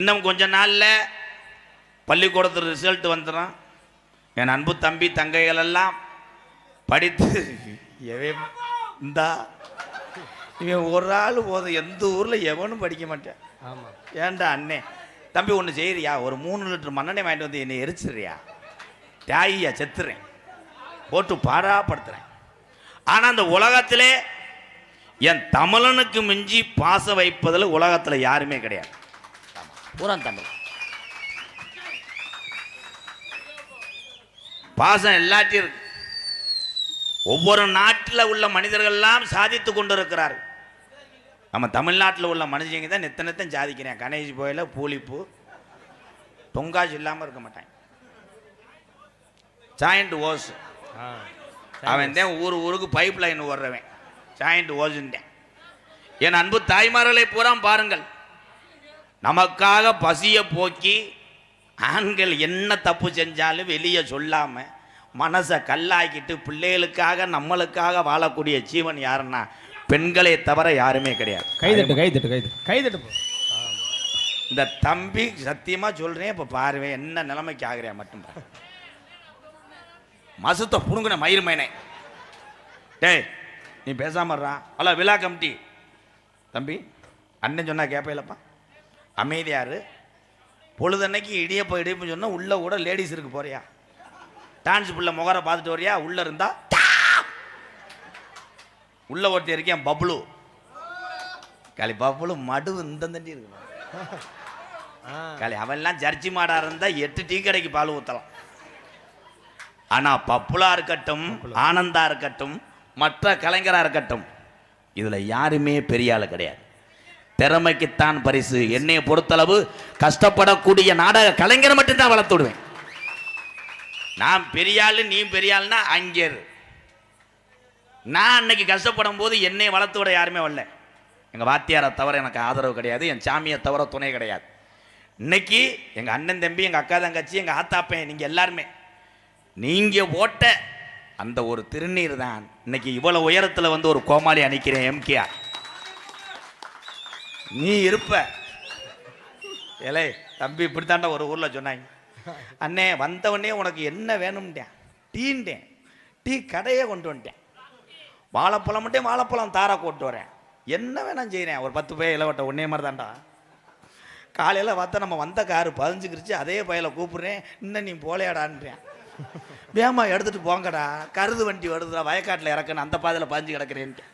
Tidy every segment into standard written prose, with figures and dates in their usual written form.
இன்னும் கொஞ்ச நாள்ல பள்ளிக்கூடத்து ரிசல்ட் வந்துடும். என் அன்பு தம்பி தங்கைகள் எல்லாம் படித்து இந்தா இவன் ஒரு ஆள் போதும், எந்த ஊரில் எவனும் படிக்க மாட்டேன். ஆமாம், ஏன்டா அண்ணே தம்பி ஒன்று செய்யறியா, ஒரு 3 லிட்டர் மண்ணெண்ணெய் வாங்கிட்டு வந்து என்னை எரிச்சிடுறியா, தியாகியா செத்துறேன் போட்டு பாடாப்படுத்துறேன். ஆனால் அந்த உலகத்திலே என் தமிழனுக்கு மிஞ்சி பாசம் வைப்பதில் உலகத்தில் யாருமே கிடையாது. பூரா தமிழ் பாசம் எல்லாத்தையும் இருக்கு. ஒவ்வொரு நாட்டில் உள்ள மனிதர்கள் எல்லாம் சாதித்து கொண்டு இருக்கிறார்கள். நம்ம தமிழ்நாட்டில் உள்ள மனுஷங்க தான் நித்தனத்தையும் சாதிக்கிறேன். கணேஷ் போயில பூலிப்பு தொங்காசு இல்லாமல் இருக்க மாட்டாங்க. ஜாயிண்ட் ஓஸ் அவன் தான் ஊருக்கு பைப் லைன் ஓடுறவன். ஜாயிண்ட் ஓசுந்தேன். என் அன்பு தாய்மார்களை பூரா பாருங்கள், நமக்காக பசியை போக்கி ஆண்கள் என்ன தப்பு செஞ்சாலும் வெளியே சொல்லாமல் மனசை கல்லாக்கிட்டு பிள்ளைகளுக்காக நம்மளுக்காக வாழக்கூடிய ஜீவன் யாருன்னா பெண்களை தவிர யாருமே கிடையாது. கைதட்டு கைதட்டு கைதட்டு கைதட்டு. இந்த தம்பி சத்தியமாக சொல்கிறேன், இப்போ பாருவேன் என்ன நிலைமைக்கு ஆகிறேன் மட்டும் பாரு. மசத்தை புடுங்கின மயிர் மைனே, டேய் நீ பேசாமறா. ஹலோ விழா கமிட்டி தம்பி, அண்ணன் சொன்னா கேட்பேலப்பா, அமைதியாரு. பொழுதன்னைக்கு இடியப்ப சொன்னால் உள்ளே கூட லேடிஸ் இருக்கு போறியா, டான்ஸ் புள்ள முகரை பார்த்துட்டு வரியா, உள்ளே இருந்தா உள்ள ஒருத்தி இருக்கேன் பப்ளு காலி பப்ளு மடு இந்த தண்டி இருக்கு காலி. அவன்லாம் ஜர்ஜி மாடா இருந்தா 8 டீ கடைக்கு பால் ஊற்றலாம். ஆனா பப்புலா இருக்கட்டும், ஆனந்தா இருக்கட்டும், மற்ற கலைஞரா இருக்கட்டும், இதுல யாருமே பெரிய ஆளு கிடையாது. திறமைக்குத்தான் பரிசு. என்னைய பொறுத்தளவு கஷ்டப்படக்கூடிய நாடக கலைஞரை மட்டும்தான் வளர்த்து விடுவேன். நான் பெரிய ஆளு நீ பெரிய ஆளுனா அங்கே நான் அன்னைக்கு கஷ்டப்படும் போது என்னை வளர்த்து விட யாருமே வரல. எங்கள் வாத்தியாரை தவிர எனக்கு ஆதரவு கிடையாது, என் சாமியை தவிர துணை கிடையாது. இன்னைக்கு எங்கள் அண்ணன் தம்பி, எங்கள் அக்கா தங்கச்சி, எங்கள் ஆத்தாப்பேன், நீங்கள் எல்லாருமே நீங்கள் ஓட்ட அந்த ஒரு திருநீர் தான் இன்னைக்கு இவ்வளோ உயரத்தில் வந்து ஒரு கோமாளி அணிக்கிறேன். எம்கேஆர் நீ இருப்ப ஏலே தம்பி இப்படித்தாண்டா ஒரு ஊரில் சொன்னாங்க, அண்ணே வந்தவொடனே உனக்கு என்ன வேணும்ட்டேன், டீன்ட்டேன், டீ கடையே கொண்டு வந்துட்டேன், வாழைப்பழம் மட்டும் வாழைப்பழம் தாரா கொண்டு வரேன், என்ன வேணாம் செய்கிறேன், ஒரு 10 பேர் இலவட்ட ஒன்னே மாதிரி தான்டா. காலையில் பார்த்தா நம்ம வந்த காரு பதிஞ்சுக்கிருச்சு, அதே பையில கூப்பிட்றேன், இன்னும் நீ போலையாடான்றேன். வேமா எடுத்துகிட்டு போங்கடா, கருது வண்டி வருதுடா, வயக்காட்டில் இறக்கணும், அந்த பாதையில் பதிஞ்சு கிடக்கிறேன்ட்டு.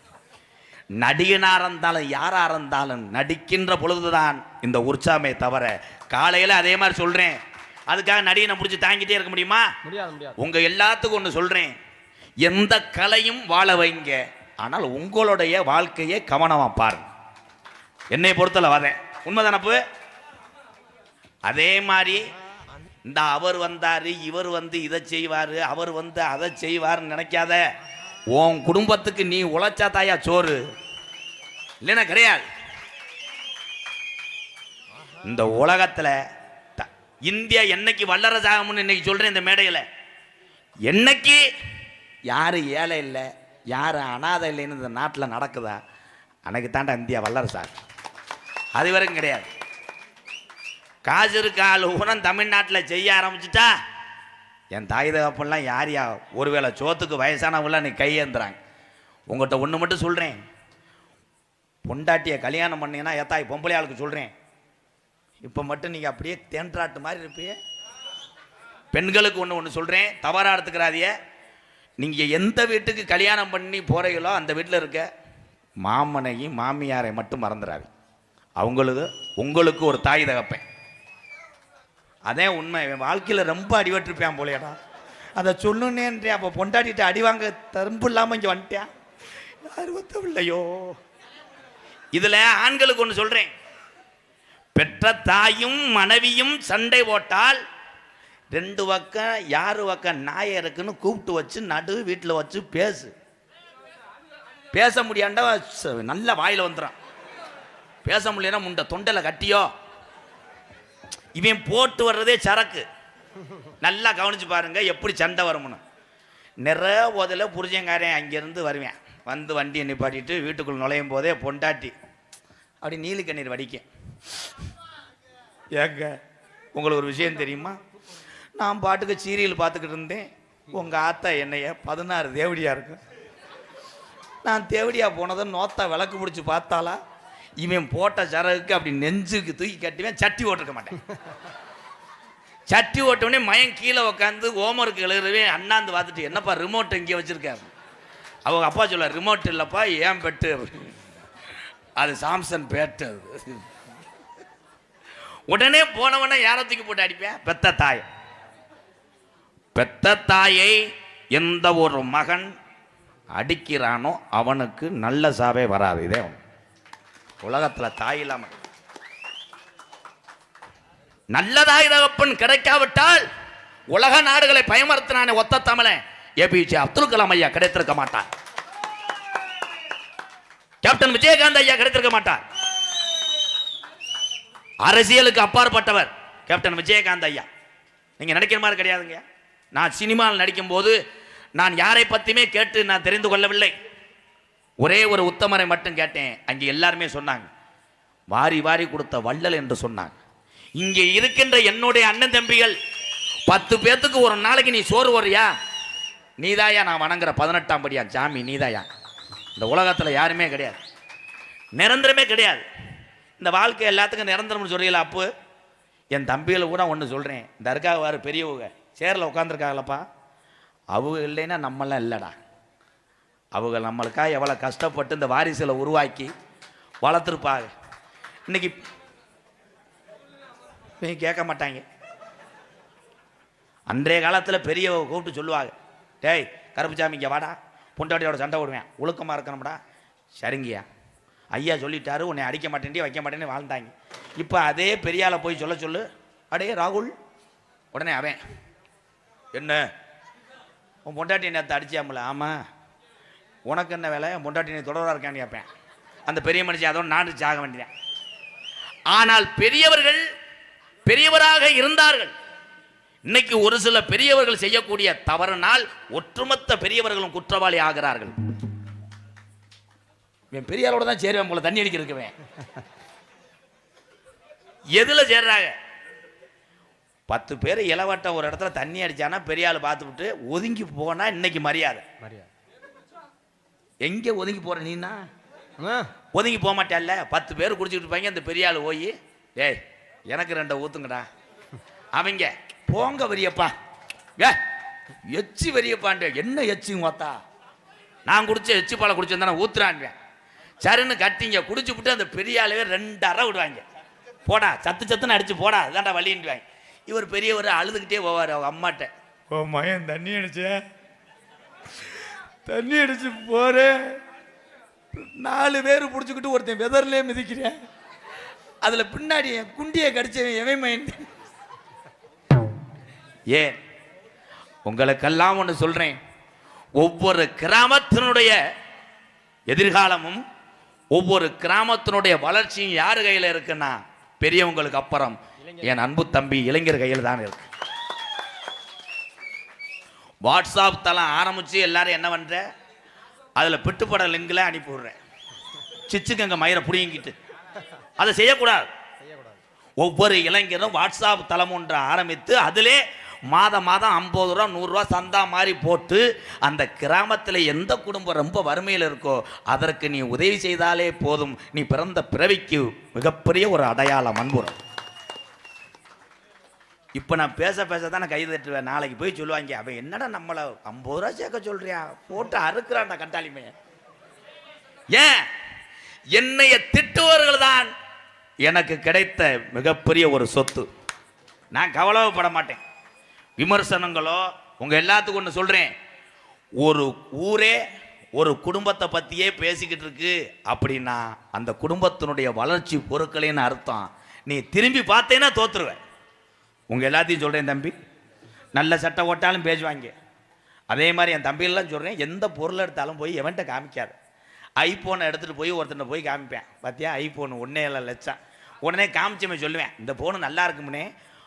நடிகனாக இருந்தாலும் யாராக இருந்தாலும் நடிக்கின்ற பொழுதுதான் இந்த உற்சாகமே தவிர காலையில் அதே மாதிரி சொல்கிறேன். அதுக்காக நடிகனை பிடிச்சி தாங்கிட்டே இருக்க முடியுமா? முடியாது. உங்கள் எல்லாத்துக்கும் ஒன்று சொல்கிறேன், எந்த கலையும் வாழ வைங்க, ஆனால் உங்களுடைய வாழ்க்கையை கவனமாக பாருங்க. என்னை பொறுத்தல வரேன் உண்மைதானப்பு. அதே மாதிரி இந்த அவர் வந்தார், இவர் வந்து இதை செய்வார், அவர் வந்து அதை செய்வார்னு நினைக்காத. உன் குடும்பத்துக்கு நீ உழைச்சா தாயா சோறு, இல்லைன்னா கிடையாது. இந்த உலகத்தில் இந்தியா என்னைக்கு வல்லரசாகும்னு இன்னைக்கு சொல்கிறேன் இந்த மேடையில். என்னைக்கு யார் ஏழை இல்லை, யார் அனாதை இல்லைன்னு இந்த நாட்டில் நடக்குதா, அன்னைக்கு தாண்டா இந்தியா வல்லரசாகும். அது வரைக்கும் கிடையாது. காசு இருக்க ஆள் ஊனம் தமிழ்நாட்டில் செய்ய ஆரம்பிச்சுட்டா என் தாய் தகப்பெல்லாம் யார் ஒருவேளை சோத்துக்கு வயசானவங்களாம் நீ கையேந்துறாங்க. உங்கள்கிட்ட ஒன்று மட்டும் சொல்கிறேன், பொண்டாட்டியை கல்யாணம் பண்ணீங்கன்னா ஏத்தாய் பொம்பளை ஆளுக்கு சொல்கிறேன், இப்போ மட்டும் நீங்கள் அப்படியே தேன்றாட்டு மாதிரி இருப்பீங்க. பெண்களுக்கு ஒன்று சொல்கிறேன், தவறாக எடுத்துக்கிறாதிய. நீங்கள் எந்த வீட்டுக்கு கல்யாணம் பண்ணி போகிறீங்களோ அந்த வீட்டில் இருக்க மாமனையும் மாமியாரை மட்டும் மறந்துடாது. உங்களுக்கு ஒரு தாய் தகப்பேன். அதே உண்மை. என் வாழ்க்கையில் ரொம்ப அடிபட்டிருப்பேன் போலையடா, அதை சொல்லுன்னேன்றே. அப்போ பொண்டாட்டிட்டு அடி வாங்க தரும்பு இல்லாமல் இங்கே வந்துட்டேன், யாரும் இல்லையோ. இதில் ஆண்களுக்கு ஒன்று சொல்கிறேன், பெற்ற தாயும் மனைவியும் சண்டை போட்டால் 2 பக்கம் யாரு பக்கம் நாயை இருக்குன்னு கூப்பிட்டு வச்சு நடு வீட்டில் வச்சு பேச முடியாண்டா நல்ல வாயில் வந்துடும். பேச முடியலன்னா முண்டை தொண்டையில் கட்டியோ. இவன் போட்டு வர்றதே சரக்கு. நல்லா கவனிச்சு பாருங்க எப்படி சண்டை வரும்னு. நிறைய போதில் புரிஞ்சங்காரன் அங்கேருந்து வருவேன், வந்து வண்டியை நிப்பாட்டிட்டு வீட்டுக்குள்ள நுழையும் போதே பொண்டாட்டி அப்படி நீலி கண்ணீர் வடிக்கும். ஏங்க உங்களுக்கு ஒரு விஷயம் தெரியுமா? நான் பாட்டுக்கு சீரியல் பார்த்துக்கிட்டு இருந்தேன். உங்கள் ஆத்தா என்னைய 16 தேவடியா இருக்கு. நான் தேவடியா போனதை நோத்தா விளக்கு பிடிச்சி பார்த்தாலா, இவன் போட்ட சரகுக்கு அப்படி நெஞ்சுக்கு தூக்கி கட்டுவேன். சட்டி ஓட்டிருக்க மாட்டேன். சட்டி ஓட்டவுடனே மயம் கீழே உட்காந்து ஹோம்ஒர்க் எழுதுறவே அண்ணாந்து பார்த்துட்டு, என்னப்பா ரிமோட் இங்கே வச்சுருக்கேன். அவங்க அப்பா சொல்ல, ரிமோட் இல்லைப்பா ஏன் பெட்டு, அது சாம்சன் பேட்டு. உடனே போனவன யாரை தூக்கி போட்டு அடிப்பேன்? பெத்த தாய். பெத்த தாயை எந்த ஒரு மகன் அடிக்கிறானோ அவனுக்கு நல்ல சாவே வராது. இதே உலகத்தில் தாய் இல்லாம நல்ல தாய் தகப்பன் கிடைக்காவிட்டால் உலக நாடுகளை பயமறுத்தினானே ஒத்த தமிழன் ஏபிஜே அப்துல் கலாம் ஐயா கிடைத்திருக்க மாட்டார். கேப்டன் விஜயகாந்த் ஐயா கிடைத்திருக்க மாட்டார். அரசியலுக்கு அப்பாற்பட்டவர் கேப்டன் விஜயகாந்த் ஐயா. நீங்க நினைக்கிற மாதிரி கிடையாதுங்க. நான் சினிமாவில் நடிக்கும் போது நான் யாரை பத்தியுமே கேட்டு நான் தெரிந்து கொள்ளவில்லை. ஒரே ஒரு உத்தமரை மட்டும் கேட்டேன். அங்கே எல்லாருமே சொன்னாங்க, வாரி வாரி கொடுத்த வள்ளல் என்று சொன்னாங்க. இங்கே இருக்கின்ற என்னுடைய அண்ணன் தம்பிகள் 10 பேத்துக்கு ஒரு நாளைக்கு நீ சோறு வரியா, நீதாயா நான் வணங்குற 18ஆம் படியா சாமி, நீதாயா. இந்த உலகத்தில் யாருமே கிடையாது, நிரந்தரமே கிடையாது. இந்த வாழ்க்கை எல்லாத்துக்கும் நிரந்தரம்னு சொல்றீங்களா? அப்போ என் தம்பிகளை கூட ஒன்று சொல்கிறேன். இந்த இருக்காக வாரு பெரியவங்க சேரில் உட்காந்துருக்காங்களப்பா, அவங்க இல்லைன்னா நம்மளாம் இல்லைடா. அவங்க நம்மளுக்காக எவ்வளோ கஷ்டப்பட்டு இந்த வாரிசுகளை உருவாக்கி வளர்த்துருப்பாங்க. இன்னைக்கு கேட்க மாட்டாங்க. அன்றைய காலத்தில் பெரியவங்க கூப்பிட்டு சொல்லுவாங்க, டேய் கருப்புச்சாமி இங்கே வாடா, பொண்டாட்டியோட சண்டை விடுவேன், ஒழுக்கமாக இருக்கணும்டா. சரிங்கய்யா, ஐயா சொல்லிட்டாரு, உன்னை அடிக்க மாட்டேன்டி வைக்க மாட்டேன்னு வாழ்ந்தாங்க. இப்போ அதே பெரியாளை போய் சொல்ல சொல்லு, அடே ராகுல், உடனே அவன் என்ன உன் பொண்டாட்டி நேரத்தை அடிச்சாமல? ஆமாம், உனக்கு என்ன வேலை, என் பொண்டாட்டி நீ தொடராக இருக்கான்னு கேட்பேன். அந்த பெரிய மனுஷன் அதோட நாடு சாக வேண்டியதான். ஆனால் பெரியவர்கள் பெரியவராக இருந்தார்கள். இன்னைக்கு ஒரு சில பெரியவர்கள் செய்யக்கூடிய தவறினால் ஒட்டுமொத்த பெரியவர்களும் குற்றவாளி ஆகிறார்கள். பெரியாரோட தான் சேருவேன் போல, தண்ணி அடிக்க இருக்குவேன். எதுல சேர்றாங்க? 10 பேர் இளவட்ட ஒரு இடத்துல தண்ணி அடிச்சானா பெரியாள் பார்த்து விட்டு ஒதுங்கி போனா இன்னைக்கு மரியாதை. எங்க ஒதுங்கி போற நீனா? ஒதுங்கி போக மாட்டேல்ல. 10 பேர் குடிச்சுட்டு இருப்பாங்க. அந்த பெரியாள் போய், ஏய் எனக்கு 2 ஊத்துங்கடா. அவங்க போங்க வரியப்பா, எச்சி வரியப்பான்ட்டு. என்ன எச்சி மொத்தா? நான் குடிச்ச எச்சி பாலை குடிச்சிருந்தா ஊத்துறான். சரின்னு கட்டிங்க குடிச்சு விட்டு அந்த பெரியாளவே 2 அறை விடுவாங்க. போடா சத்து சத்துன்னு அடிச்சு போடா, அதான்டா வழின்டுவாங்க. இவர் பெரியவர் அழுதுகிட்டே போவார் அவங்க அம்மாட்ட, ஓ மயன் தண்ணி அடிச்சு போறேன், 4 பேர் பிடிச்சிக்கிட்டு ஒருத்தன் வெதர்லேயே மிதிக்கிறேன், அதுல பின்னாடி குண்டியை கடிச்சவன் எவன் மயன். ஏன் உங்களுக்கெல்லாம் ஒன்று சொல்றேன், ஒவ்வொரு கிராமத்தினுடைய எதிர்காலமும் ஒவ்வொரு கிராமத்தினுடைய வளர்ச்சியும் யார் கையில் இருக்குன்னா பெரியவங்களுக்கு அப்புறம் என் அன்பு தம்பி இளைஞர் கையில் தான் இருக்கு. வாட்ஸ்அப் தளம் ஆரம்பிச்சு எல்லாரும் என்ன பண்ற, அதுல பிட்டுப்பட லிங்க்ல அனுப்பி விடுறேன். சிச்சுக்கங்க மயிரை புடிங்கிட்டு அதை செய்யக்கூடாது. ஒவ்வொரு இளைஞரும் வாட்ஸ்அப் தளம் ஒன்று ஆரம்பித்து அதிலே மாதம் 50 ரூபா 100 ரூபா சந்தா மாதிரி போட்டு அந்த கிராமத்தில் எந்த குடும்பம் ரொம்ப வறுமையில் இருக்கோ அதற்கு நீ உதவி செய்தாலே போதும். நீ பிறந்த பிறவிக்கு மிகப்பெரிய ஒரு அடையாளம் அன்புறம். இப்போ நான் பேச தான் நான் கை தட்டுவேன். நாளைக்கு போய் சொல்லுவாங்க, அவன் என்னடா நம்மளை 50 ரூபா சேர்க்க சொல்றியா, போட்டு அறுக்கிறான்டா கட்டாளிமே. ஏன் என்னைய திட்டுவர்கள் தான் எனக்கு கிடைத்த மிகப்பெரிய ஒரு சொத்து. நான் கவலைப்பட மாட்டேன். விமர்சனங்களோ உங்க எல்லாத்துக்கும் ஒன்று சொல்றேன், ஒரு ஊரே ஒரு குடும்பத்தை பத்தியே பேசிக்கிட்டு இருக்கு அப்படின்னா அந்த குடும்பத்தினுடைய வளர்ச்சி பொருட்களின்னு அர்த்தம். நீ திரும்பி பார்த்தேன்னா தோத்துருவேன். உங்க எல்லாத்தையும் சொல்றேன் தம்பி, நல்ல சட்டை ஓட்டாலும் பேசுவாங்க. அதே மாதிரி என் தம்பியெல்லாம் சொல்றேன், எந்த பொருள் எடுத்தாலும் போய் எவன்கிட்ட காமிக்காது. ஐபோனை எடுத்துட்டு போய் ஒருத்தனை போய் காமிப்பேன், பார்த்தியா ஐபோன் 1.7 லட்சம். உடனே காமிச்சமே சொல்லுவேன், இந்த போனு நல்லா இருக்குமுனே,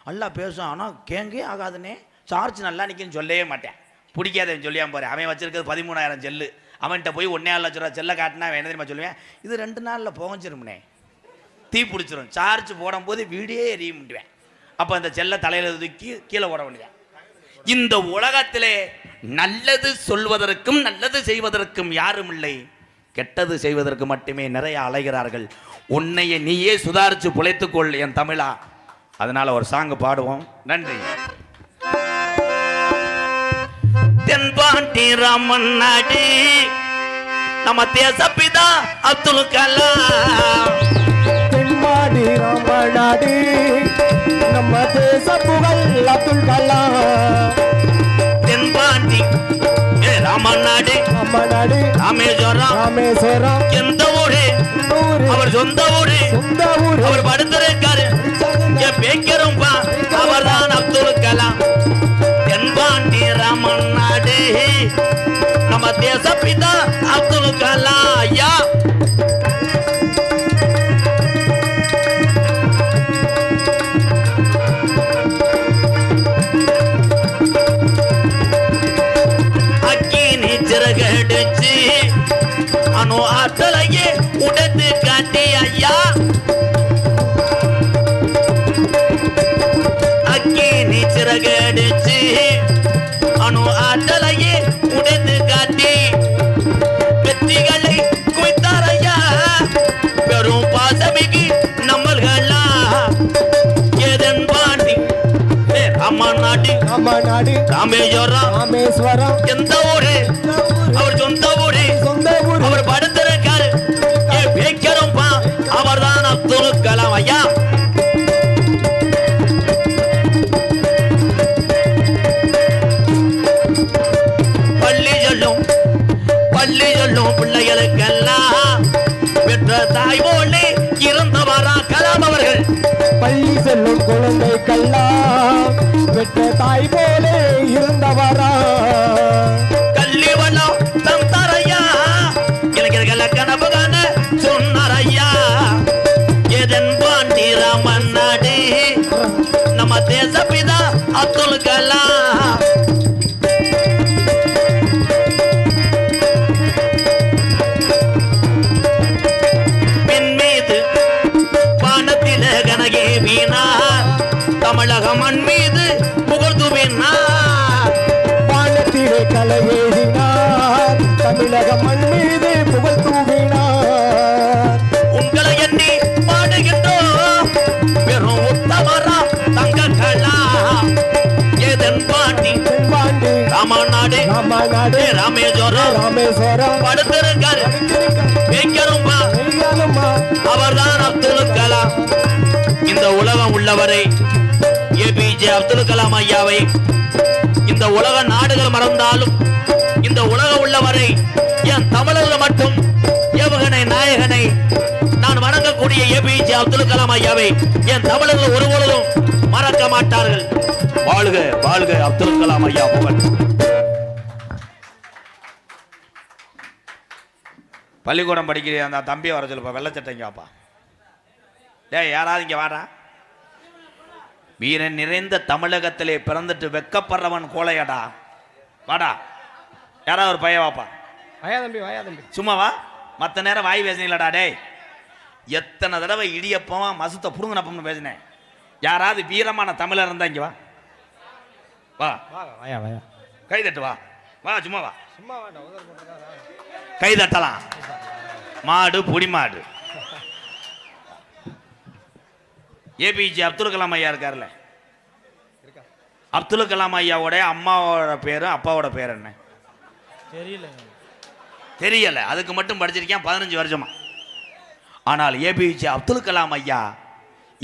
நல்லா பேசும், ஆனால் கேங்கே ஆகாதுன்னே, சார்ஜ் நல்லா நிற்குன்னு சொல்லவே மாட்டேன். பிடிக்காதவன் சொல்லியாம பாரு, அவன் வச்சிருக்கிறது 13,000 செல்லு, அவன்கிட்ட போய் 1.7 லட்ச ரூபா செல்லை காட்டினா அவன் என்ன தெரியுமா சொல்லுவேன், இது 2 நாளில் புகஞ்சிருமுனே. தீ பிடிச்சிரும். சார்ஜ் போடும்போது வீடே எரிய முடிவேன். அப்போ அந்த செல்ல தலையில் தூக்கி கீழே ஓட வேண்டியதான். இந்த உலகத்திலே நல்லது சொல்வதற்கும் நல்லது செய்வதற்கும் யாரும் இல்லை, கெட்டது செய்வதற்கு மட்டுமே நிறைய அலைகிறார்கள். உன்னைய நீயே சுதாரிச்சு புழைத்துக்கொள் என் தமிழா. அதனால ஒரு சாங் பாடுவோம். நன்றி. தென்பாண்டி ராமன் நாடு நம்ம தேசப்பிதா அப்துல் கலாம். தென்பாண்டி ராமன் நாடு நம்ம தேச புகழ் அப்துல் கலாம். தென்பாண்டி ராமன் நாடு ராமேஸ்வரம். ராமேஸ்வரம் எந்த ஊரு? அவர் சொந்த ஊரு. அவர் படுத்திருக்காரு என் பேக்கரும்பா, அவர் தான் அப்துல் கலாம். தென்பாண்டி ராமன் நாடு நம்ம தேசப்பிதா அப்துல் கலாம் ஐயா. அக்கினி சிறகடிச்சு அணு ஆற்றலையே உடைத்து காட்டி ஐயா. அக்கினி சிறகடிச்சு அணு ஆற்றலையே உடைத்து காட்டி வெற்றிகளை குவித்தார் ஐயா. பெரும் பாசமிகு நம்மள்களா. ஏதன் பாண்டி ராமன் நாடு ராமேஸ்வரம். எந்த ஊரு? அவர் சொந்த ஊரு. அவர் படுத்திருக்காரு பேக்கரும்பா, அவர் தான் அப்துல் கலாம் ஐயா. பள்ளி சொல்லும் பிள்ளைகளுக்கெல்லாம் பெற்ற தாய் போலே இருந்தவரா கலாம் அவர்கள். பள்ளி செல்லும் குழந்தைக்கெல்லாம் பெற்ற தாய் போலே இருந்தவரா. கல்வி வளம் தம் தரையா இளைஞர்களை கனவு காண சொன்னார் ஐயா. ஏதன் பாண்டி ராமன் நாடு நம்ம தேசப்பிதா அப்துல் கலாம். தமிழக மண் மீது புகழ்ந்துவினார். வானத்திலே கலையேறினார், தமிழக மண் மீது புகழ் தூவினார். உங்களை எண்ணி பாடுகின்றோம் பெரும் உத்தமராம் தங்க கலாம். ஏதன் பாண்டி ராமன் நாடு ராமேஸ்வரம் படுத்திருக்காரு பேக்கரும்பா, அவர் தான் அப்துல் கலாம். இந்த உலகம் உள்ளவரை ஏபிஜே அப்துல் கலாம் ஐயாவை இந்த உலக நாடுகள் மறந்தாலும் இந்த உலகம் உள்ளவரை என் தமிழர்கள் மட்டும் ஏவுகணை நாயகனை நான் வணங்கக்கூடிய ஏபிஜே அப்துல் கலாம் ஐயாவை என் தமிழர்கள் ஒருபொழுதும் மறக்க மாட்டார்கள். வாழ்க வாழ்க அப்துல் கலாம் ஐயா புகழ். பள்ளிக்கூடம் படிக்கிற அந்த தம்பியை வர சொல்லுப்பா, வெள்ளச்சட்டைங்க வாப்பா. டேய் யாராவது இங்கே வாடா. வீரன் நிறைந்த தமிழகத்திலே பிறந்துட்டு வெக்கப்படுறவன் கோலையடா. வாடா யாராவது ஒரு பையன் வாப்பா. வாயா தம்பி சும்மா வா. மற்ற நேரம் வாய் பேசினீங்களடா. டேய் எத்தனை தடவை இடியப்பமா மசுத்தை புடுங்கினப்பம்னு பேசினேன். யாராவது வீரமான தமிழர் இருந்தா இங்கே வா. வா வாயா கை தட்டு வா. வா சும்மா வா. வேண்டாம். கை தட்டலாம். மாடு புடி மாடு. ஏபிஜே அப்துல் கலாம் ஐயா இருக்கார்ல, அப்துல் கலாம் ஐயாவோட அம்மாவோட பேரு அப்பாவோட பேர் என்ன தெரியல. அதுக்கு மட்டும் படிச்சிருக்கேன் 15 வருஷமா. ஆனால் ஏபிஜே அப்துல் கலாம் ஐயா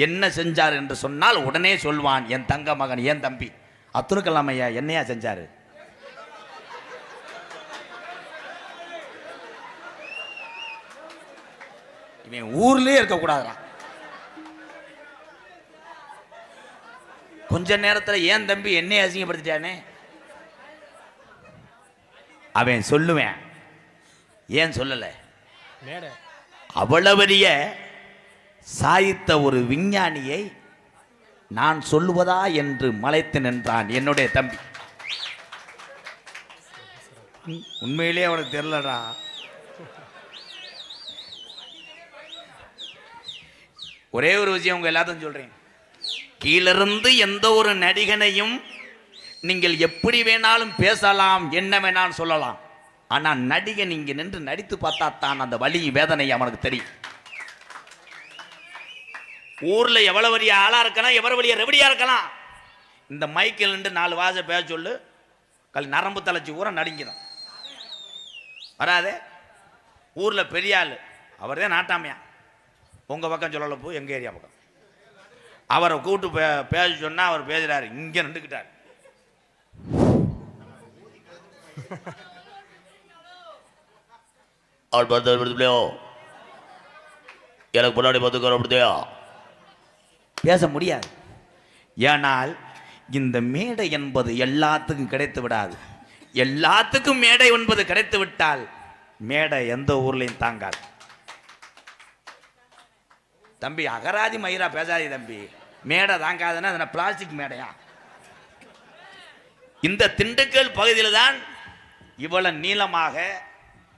என்ன செஞ்சார் என்று சொன்னால் உடனே சொல்வான் என் தங்க மகன் என் தம்பி. அப்துல் கலாம் ஐயா என்னையா செஞ்சாரு? இவன் ஊர்லயே இருக்கக்கூடாதுடா. கொஞ்ச நேரத்தில் ஏன் தம்பி என்னை அசிங்கப்படுத்திட்டானே அவன் சொல்லுவேன். ஏன் சொல்லலை? அவ்வளவரிய சாய்த்த ஒரு விஞ்ஞானியை நான் சொல்லுவதா என்று மலைத்து நின்றான் என்னுடைய தம்பி. உண்மையிலே அவனுக்கு தெரியலடா. ஒரே ஒரு விஷயம் உங்க எல்லாத்தையும் சொல்றேன். கீழிருந்து எந்த ஒரு நடிகனையும் நீங்கள் எப்படி வேணாலும் பேசலாம், என்ன வேணாலும் சொல்லலாம். ஆனா நடிகன் இங்க நின்று நடித்து பார்த்தா தான் அந்த வலி வேதனை அவனுக்கு தெரியும். ஊர்ல எவ்வளவு வழிய ஆளா இருக்கலாம், எவ்வளவு வழிய ரெவடியா இருக்கலாம். இந்த மைக்கில் நின்று 4 வாச பேச சொல்லு, நரம்பு தலைச்சி ஊற நடிக்கணும். வராதே. ஊர்ல பெரிய ஆளு அவர் தான் நாட்டாமையா. உங்க பக்கம் சொல்லல, போ எங்க ஏரியா பக்கம். அவரை கூப்பிட்டு பேச சொன்னா அவர் பேசுறாரு, இங்க நின்றுக்கிட்டார். அவள் பார்த்து எனக்கு முன்னாடி பார்த்துக்கோ பேச முடியாது. ஏனால் இந்த மேடை என்பது எல்லாத்துக்கும் கிடைத்து விடாது. எல்லாத்துக்கும் மேடை என்பது கிடைத்து விட்டால் மேடை எந்த ஊர்லையும் தாங்காது. தம்பி அகராதி மயிரா பேசாதே தம்பி. மேடை தாங்காதுன்னா அதனை பிளாஸ்டிக் மேடையா? இந்த திண்டுக்கல் பகுதியில் தான் இவ்வளவு நீளமாக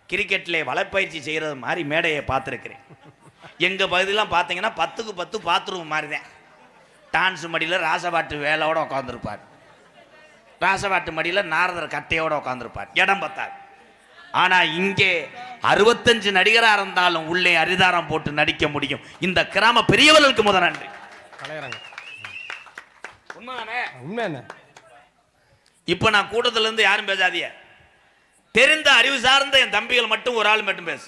கிரிக்கெட்டில் வலைப்பயிற்சி செய்கிறது மாதிரி மேடையை பார்த்துருக்கிறேன். எங்கள் பகுதியெலாம் பார்த்தீங்கன்னா 10க்கு 10 பாத்ரூம் மாதிரி தான். டான்ஸ் மடியில் ராசபாட்டு வேலையோடு உட்காந்துருப்பார், ராசபாட்டு மடியில் நாரதர் கட்டையோடு உட்காந்துருப்பார். இடம் பத்தார். ஆனால் இங்கே 65 நடிகராக இருந்தாலும் உள்ளே அரிதாரம் போட்டு நடிக்க முடியும். இந்த கிராம பெரியவர்களுக்கு முதல் நன்றி. உண்மைதானே? உண்மை. இப்போ நான் கூட்டத்திலேருந்து யாரும் பேசாதீங்க. தெரிந்த அறிவு சார்ந்த என் தம்பிகள் மட்டும் ஒரு ஆள் மட்டும் பேசு.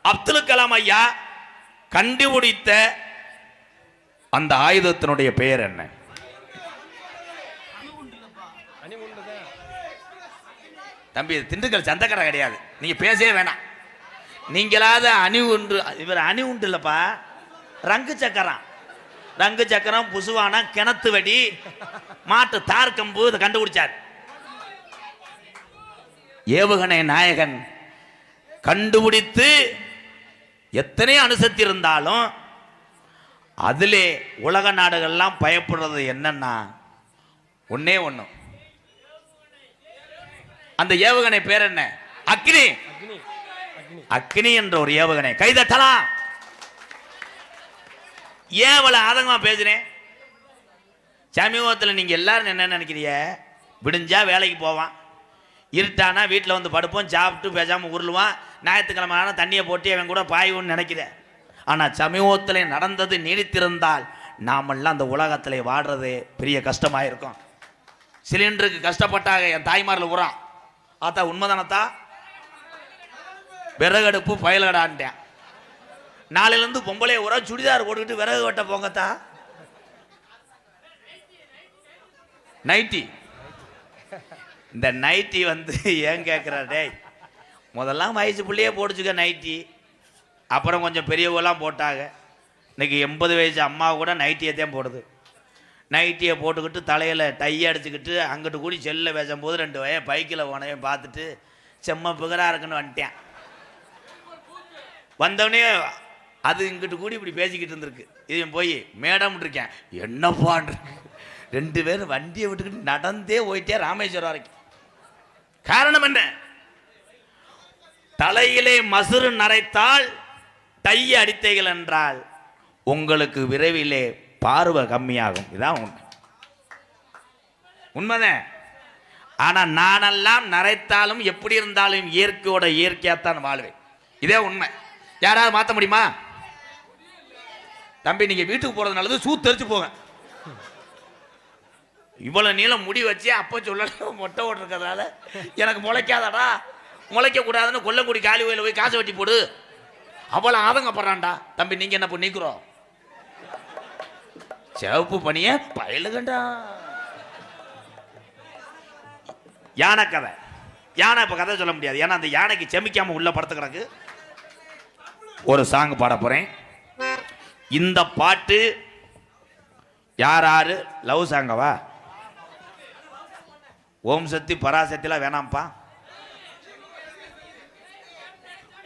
அப்துல் கலாம் ஐயா கண்டுபிடித்த அந்த ஆயுதத்தினுடைய பெயர் என்ன? தம்பி திண்டுக்கல் சந்தக்கடை கிடையாது, நீங்க பேசவே வேணாம். நீங்களாவது அணி உண்டு, இவர் அணி உண்டு இல்லப்பா, ரங்கு சக்கரம். ரங்கு சக்கரம், புசுவானா, கிணத்து வெடி, மாட்டு தார் கம்பு, இதை கண்டுபிடிச்சார். ஏவுகணை நாயகன் கண்டுபிடித்து எத்தனை அணுசக்தி இருந்தாலும் அதிலே உலக நாடுகள்லாம் பயப்படுறது என்னன்னா ஒன்னே ஒண்ணு. அந்த ஏவுகணை பேர் என்ன? அக்னி. அக்னி என்ற ஒரு ஏவுகணை. கைதட்டலாம். ஏன் இவ்வளவு ஆதங்கமா பேசுறேன்? சமீபத்தில் நீங்க எல்லாரும் என்ன நினைக்கிறீங்க? விடிஞ்சா வேலைக்கு போவான், இருட்டானா வீட்டில் வந்து படுப்போம், சாப்பிட்டு பேசாமல் உருளுவான், ஞாயிற்றுக்கிழமை ஆனால் தண்ணியை போட்டு அவன் கூட பாய்வுன்னு நினைக்கிறேன். ஆனால் சமீபத்தில் நடந்தது நீடித்திருந்தால் நாமெல்லாம் அந்த உலகத்தில் வாடுறது பெரிய கஷ்டமாக இருக்கும். சிலிண்டருக்கு கஷ்டப்பட்டாங்க என் தாய்மாரில் உரம் ஆத்தா. உண்மைதானத்தா? விறகடுப்பு பயல்கடான்ட்டேன். நாளையிலேருந்து பொம்பளை உரம் சுடிதார் போட்டுக்கிட்டு விறகு வெட்ட போங்கத்தா. நைட்டி. இந்த நைட்டி வந்து ஏன் கேட்குறா? டேய், முதல்லாம் வயசு பிள்ளையே போட்டுச்சுக்க நைட்டி, அப்புறம் கொஞ்சம் பெரியவெல்லாம் போட்டாங்க. இன்றைக்கி 80 வயசு அம்மா கூட நைட்டியை தான் போடுது. நைட்டியை போட்டுக்கிட்டு தலையில் டையை அடிச்சுக்கிட்டு அங்கிட்டு கூடி செல்லில் பேசும்போது 2 வயன் பைக்கில் போனவன் பார்த்துட்டு செம்ம பிகராக இருக்குன்னு வந்துட்டேன். வந்தவனே அது இங்கிட்டு கூடி இப்படி பேசிக்கிட்டு இருந்திருக்கு. இதையும் போய் மேடம் இருக்கேன், என்னப்பான் இருக்கு. 2 பேரும் வண்டியை விட்டுக்கிட்டு நடந்தே போயிட்டே ராமேஸ்வரம் வரைக்கும். காரணம் என்ன? தலையிலே மசுறு நரைத்தால் டையை அடித்தீர்கள் என்றால் உங்களுக்கு விரைவிலே பார்வை கம்மியாகும். இதான் உண்மை. உண்மைதான். ஆனால் நானெல்லாம் நரைத்தாலும் எப்படி இருந்தாலும் இயற்கையோட இயற்கையாத்தான் வாழ்வேன். இதே உண்மை. யாராவது மாற்ற முடியுமா? தம்பி, நீங்க வீட்டுக்கு போறது நல்லது, சூ தெரிச்சு போங்க. இவ்வளவு நீளம் முடி வச்சு அப்போ சொல்ல மொட்டை ஓட்டுறதுனால எனக்கு முளைக்காதடா, முளைக்க கூடாதுன்னு கொல்லங்குடி காலி கோயில போய் காசு வெட்டி போடு, அவ்வளவு ஆதங்கப்படுறான்டா. தம்பி, நீங்க என்ன பண்ணிக்கிறோம்? சிவப்பு பணிய பயலுகண்டா. யானை கதை. யானை இப்ப கதை சொல்ல முடியாது, ஏன்னா அந்த யானைக்கு செமிக்காம உள்ள படுத்து கிடக்கு. ஒரு சாங் பாட போறேன். இந்த பாட்டு யாரு லவ் சாங்கவா? ஓம் சக்தி பராசக்திலாம் வேணாம்ப்பா.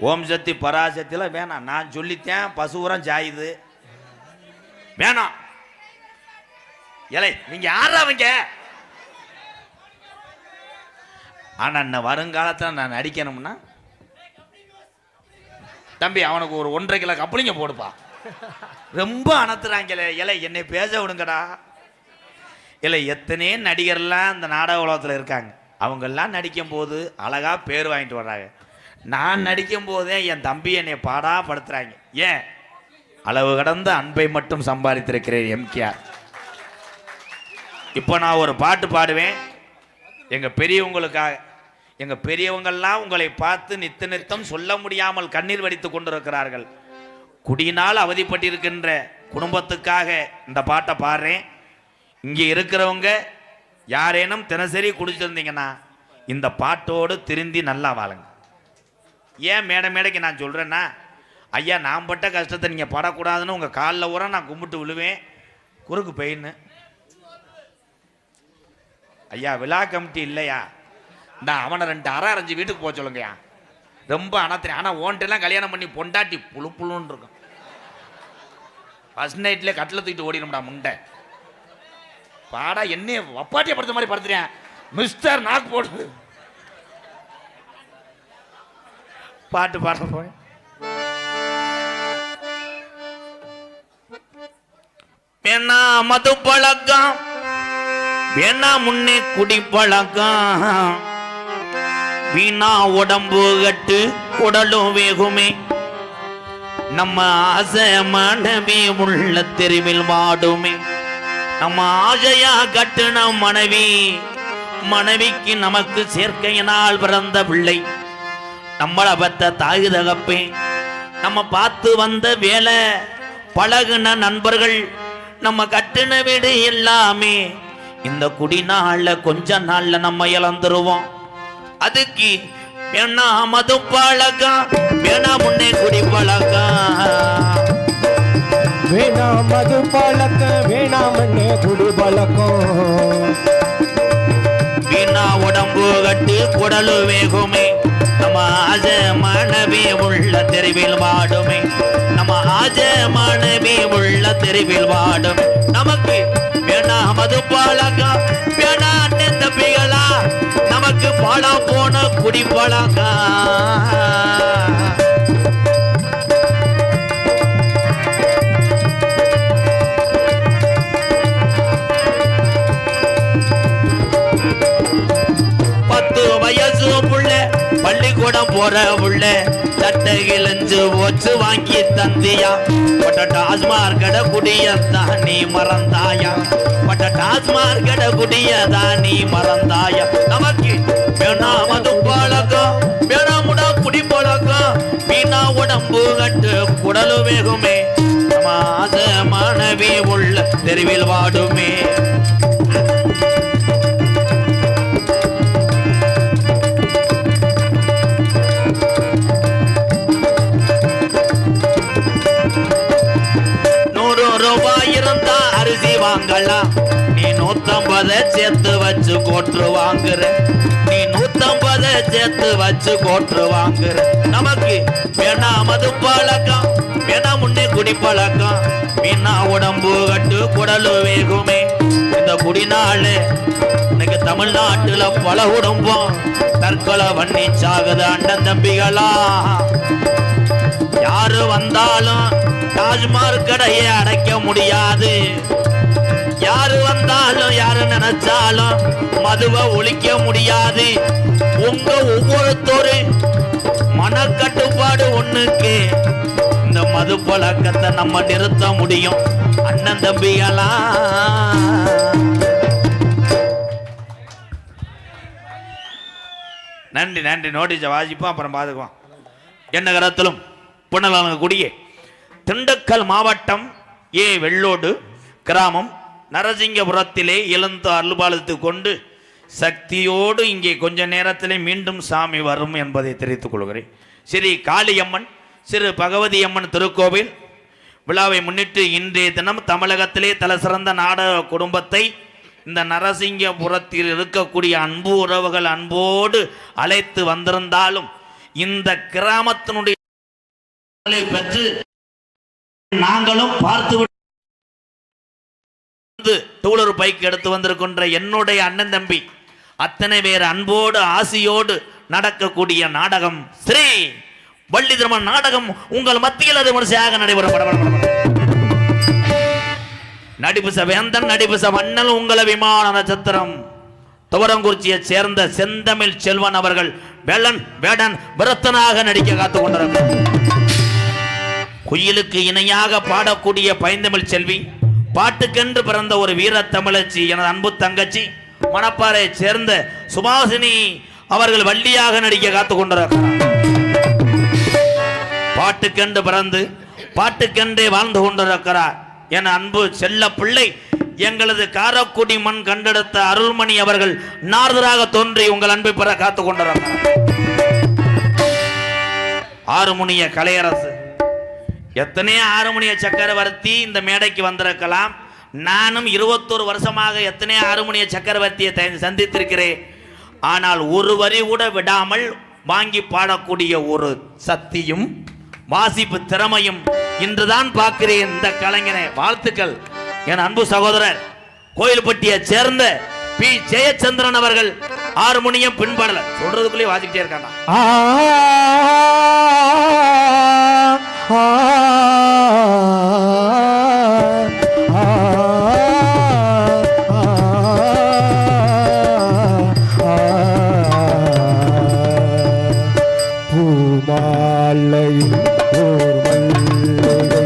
ஓம் சக்தி பராசக்திலாம் வேணாம். நான் சொல்லித்தேன், பசுவுரம் ஜாயுது வேணாம். ஏலே, நீங்க யாரா அவங்க? ஆனா வருங்காலத்தில் நான் நடிக்கணும்னா தம்பி அவனுக்கு ஒரு 1.5 கிலோ கப்பலிங்க போடுப்பா. ரொம்ப அணத்துறாங்களே. இல்லை என்னை பேச விடுங்கடா. இல்லை எத்தனையோ நடிகர்லாம் இந்த நாடக உலகத்தில் இருக்காங்க. அவங்கெல்லாம் நடிக்கும் போது அழகா பேர் வாங்கிட்டு வர்றாங்க. நான் நடிக்கும் போதே என் தம்பி என்னை பாடாப்படுத்துறாங்க. ஏன்? அளவு கடந்த அன்பை மட்டும் சம்பாதித்திருக்கிறேன் எம்கேஆர். இப்போ நான் ஒரு பாட்டு பாடுவேன் எங்கள் பெரியவங்களுக்காக. எங்கள் பெரியவங்கள்லாம் உங்களை பார்த்து நித்த நித்தம் சொல்ல முடியாமல் கண்ணீர் வடித்து கொண்டிருக்கிறார்கள். குடியினால் அவதிப்பட்டிருக்கின்ற குடும்பத்துக்காக இந்த பாட்டை பாடுறேன். இங்கே இருக்கிறவங்க யாரேனும் தினசரி குடிச்சிருந்தீங்கன்னா இந்த பாட்டோடு திருந்தி நல்லா வாழுங்க. ஏன் மேடைக்கு நான் சொல்கிறேன்னா, ஐயா நான் பட்ட கஷ்டத்தை நீங்கள் படக்கூடாதுன்னு உங்கள் காலில் ஊற நான் கும்பிட்டு விழுவேன். குறுக்கு பெயின்னு ஐயா விழா கமிட்டி இல்லையா, இந்த அவனை 2 அரை அரைஞ்சு வீட்டுக்கு போக சொல்லுங்கய்யா. ரொம்ப அணத்துறேன். ஆனால் ஓன்ட்டெல்லாம் கல்யாணம் பண்ணி பொண்டாட்டி புழு புழுன்னு இருக்கும். ஃபர்ஸ்ட் நைட்லேயே கட்டில் தூக்கிட்டு ஓடிடும்டா முண்டை. பாடா என்னைய வப்பாட்டியை படுத்த மாதிரி படுத்துறேன். மிஸ்டர் நாக் போடு பாட்டு பாட போய் வேணா மது பழக்கம், வேணா முன்னே குடி பழக்கம், வீணா உடம்பு கட்டு உடலும் வேகுமே, நம்ம ஆசை மனைவி உள்ள தெருவில் வாடுமே, நம்ம ஆசையா கட்டுன மனைவிக்கு நமக்கு சேர்க்கையினால் பிறந்த பிள்ளை, நம்மளை பத்த தாய் தகப்பே, நம்ம பார்த்து வந்த வேலை பழகுன நண்பர்கள், நம்ம கட்டுன வீடு எல்லாமே இந்த குடி நாள்ல கொஞ்ச நாள்ல நம்ம இழந்துருவோம். அதுக்கு வேணா மது பழக்கம், வேணா முன்னே குடி பழக்கம், வேணா மது பழக்கம், வேணா முன்னே குடி பழக்கம், வீணா உடம்பு கட்டு குடலு வேகுமே, நம்ம ஆஜ மனைவி உள்ள தெருவில் வாடுமே, நம்ம ஆஜ மனைவி உள்ள தெருவில் வாடுமே, நமக்கு வேணா மது பழக்கம், வேணா அண்ணன் தம்பிகளா, நமக்கு பாலா போன குடி பழக்கம். வயசு புள்ள பள்ளிக்கூடம் போற புள்ள சட்டை கிழிஞ்சு ஓச்சு வாங்கி தந்தியா, பட்ட டாஸ்மார் கடை குடியதான் நீ மறந்தாயா, பட்ட டாஸ்மார் கடை குடியதான் நீ மறந்தாயா, நமக்கு வேணா மது பழக்கம், வேணா முடா குடி பழக்கம், வீணா உடம்பு கட்டு குடலு வேகுமே, மாத மனைவி உள்ள தெருவில் வாடுமே. அரிசி வாங்கலாம், நீ 150 சேர்த்து வச்சு கோற்று வாங்குற, நீ 150 சேர்த்து வச்சு கோற்று வாங்குற, நமக்கு வேணா மது பழக்கம், வேணா முன்னே குடி பழக்கம், வீணா உடம்பு கட்டு குடலு வேகுமே, இந்த குடிநாள் இன்னைக்கு தமிழ்நாட்டுல பல குடும்பம் தற்கொலை பண்ணி சாகுது அண்ணன் தம்பிகளா. யாரு வந்தாலும் டாஸ்மாக் கடையை அடைக்க முடியாது, யாரு வந்தாலும் யாரு நினைச்சாலும் மதுவை ஒழிக்க முடியாது. உங்க ஒவ்வொருத்தரும் மனக்கட்டுப்பாடு ஒண்ணுக்கு இந்த மது பழக்கத்தை நம்ம நிறுத்த முடியும் அண்ணன் தம்பிகளா. நன்றி நன்றி. நோட்டீஸை வாசிப்போம், அப்புறம் பாத்துக்குவோம். என்ன கரத்திலும் புனலங்குடியே திண்டுக்கல் மாவட்டம் வெள்ளோடு கிராமம் நரசிங்கபுரத்திலே இழந்து அருள்பாலித்து கொண்டு சக்தியோடு இங்கே கொஞ்ச நேரத்திலே மீண்டும் சாமி வரும் என்பதை தெரிவித்துக் கொள்கிறேன். ஸ்ரீ காளியம்மன் சிறு பகவதி அம்மன் திருக்கோவில் விழாவை முன்னிட்டு இன்றைய தினம் தமிழகத்திலே தலைசிறந்த நாடக குடும்பத்தை இந்த நரசிங்கபுரத்தில் இருக்கக்கூடிய அன்பு உறவுகள் அன்போடு அழைத்து வந்திருந்தாலும் இந்த கிராமத்தினுடைய பெற்று நாங்களும் பார்த்து டூலர் பைக் எடுத்து வந்திருக்கின்ற என்னுடைய அண்ணன் தம்பி அத்தனை பேர் அன்போடு ஆசியோடு நடக்கக்கூடிய நாடகம் ஸ்ரீ வள்ளி திருமண நாடகம் உங்கள் மத்தியில் அது விமர்சையாக நடைபெறும். நடிபுச வேந்தன் நடிபுச மன்னல் உங்கள விமான நட்சத்திரம் துவரங்குறிச்சியை சேர்ந்த செந்தமிழ் செல்வன் அவர்கள் வேளன் வேடன் விரத்தனாக நடிக்க காத்துக் கொண்டிருக்கிறார். குயிலுக்கு இணையாக பாடக்கூடிய பைந்தமிழ் செல்வி, பாட்டுக்கென்று பிறந்த ஒரு வீர தமிழச்சி, எனது அன்பு தங்கச்சி மணப்பாறை சேர்ந்த சுபாசினி அவர்கள் வள்ளியாக நடிக்க காத்துக் கொண்டிருக்கிறார். பாட்டுக்கென்று பிறந்து பாட்டுக்கென்றே வாழ்ந்து கொண்டிருக்கிறார் என் அன்பு செல்ல பிள்ளை, எங்களது காரக்குடி மண் கண்டெடுத்த அருள்மணி அவர்கள் நாரதராக தோன்றி உங்கள் அன்பை பெற காத்துக் கொண்டிருக்கிறார். ஆறுமுனிய கலையரசு, எத்தனையோ ஆறுமுனிய சக்கரவர்த்தி இந்த மேடைக்கு வந்திருக்கலாம். நானும் 21 வருஷமாக எத்தனையோ ஆறுமுனிய சக்கரவர்த்தியை சந்தித்திருக்கிறேன். ஆனால் ஒரு வரி கூட விடாமல் வாங்கி பாடக்கூடிய ஒரு சக்தியும் வாசிப்பு திறமையும் இன்றுதான் பார்க்கிறேன் இந்த கலைஞனை. வாழ்த்துக்கள் என் அன்பு சகோதரர் கோயில்பட்டியை சேர்ந்த பி ஜெயச்சந்திரன் அவர்கள் ஹார்மோனியம் பின்பாடல சொல்றதுக்குள்ளே வாசிக்கிட்டே இருக்காங்க. பூமாலையில் ஓர் மல்லிகை